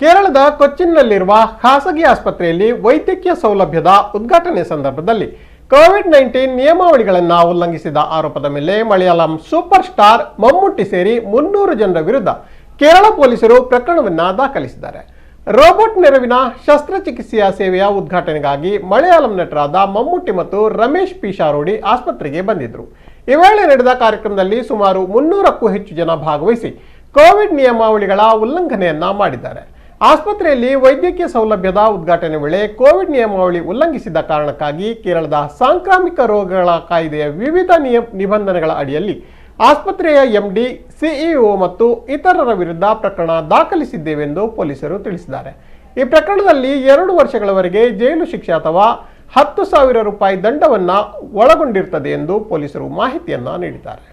ಕೇರಳದ ಕೊಚ್ಚಿನ್ನಲ್ಲಿರುವ ಖಾಸಗಿ ಆಸ್ಪತ್ರೆಯಲ್ಲಿ ವೈದ್ಯಕೀಯ ಸೌಲಭ್ಯದ ಉದ್ಘಾಟನೆ ಸಂದರ್ಭದಲ್ಲಿ ಕೋವಿಡ್-19 ನಿಯಮಾವಳಿಗಳನ್ನು ಉಲ್ಲಂಘಿಸಿದ ಆರೋಪದ ಮೇಲೆ ಮಲಯಾಳಂ ಸೂಪರ್ ಸ್ಟಾರ್ ಮಮ್ಮುಟ್ಟಿ ಸೇರಿ 300 ಜನರ ವಿರುದ್ಧ ಕೇರಳ ಪೊಲೀಸರು ಪ್ರಕರಣವನ್ನು ದಾಖಲಿಸಿದ್ದಾರೆ. ರೋಬೋಟ್ ನೆರವಿನ ಶಸ್ತ್ರಚಿಕಿತ್ಸೆಯ ಸೇವೆಯ ಉದ್ಘಾಟನೆಗಾಗಿ ಮಲಯಾಳಂ ನಟರಾದ ಮಮ್ಮುಟ್ಟಿ ಮತ್ತು ರಮೇಶ್ ಪಿಶಾರೋಡಿ ಆಸ್ಪತ್ರೆಗೆ ಬಂದಿದ್ದರು. ಈ ವೇಳೆ ನಡೆದ ಕಾರ್ಯಕ್ರಮದಲ್ಲಿ ಸುಮಾರು 300ಕ್ಕೂ ಹೆಚ್ಚು ಜನ ಭಾಗವಹಿಸಿ ಕೋವಿಡ್ ನಿಯಮಾವಳಿಗಳ ಉಲ್ಲಂಘನೆಯನ್ನ ಮಾಡಿದ್ದಾರೆ. ಆಸ್ಪತ್ರೆಯಲ್ಲಿ ವೈದ್ಯಕೀಯ ಸೌಲಭ್ಯದ ಉದ್ಘಾಟನೆ ವೇಳೆ ಕೋವಿಡ್ ನಿಯಮಾವಳಿ ಉಲ್ಲಂಘಿಸಿದ ಕಾರಣಕ್ಕಾಗಿ ಕೇರಳದ ಸಾಂಕ್ರಾಮಿಕ ರೋಗಗಳ ಕಾಯ್ದೆಯ ವಿವಿಧ ನಿಬಂಧನೆಗಳ ಅಡಿಯಲ್ಲಿ ಆಸ್ಪತ್ರೆಯ ಎಂಡಿ, ಸಿಇಒ ಮತ್ತು ಇತರರ ವಿರುದ್ಧ ಪ್ರಕರಣ ದಾಖಲಿಸಿದ್ದೇವೆಂದು ಪೊಲೀಸರು ತಿಳಿಸಿದ್ದಾರೆ. ಈ ಪ್ರಕರಣದಲ್ಲಿ 2 ವರ್ಷಗಳವರೆಗೆ ಜೈಲು ಶಿಕ್ಷೆ ಅಥವಾ 10,000 ರೂಪಾಯಿ ದಂಡವನ್ನು ಒಳಗೊಂಡಿರುತ್ತದೆ ಎಂದು ಪೊಲೀಸರು ಮಾಹಿತಿಯನ್ನ ನೀಡಿದ್ದಾರೆ.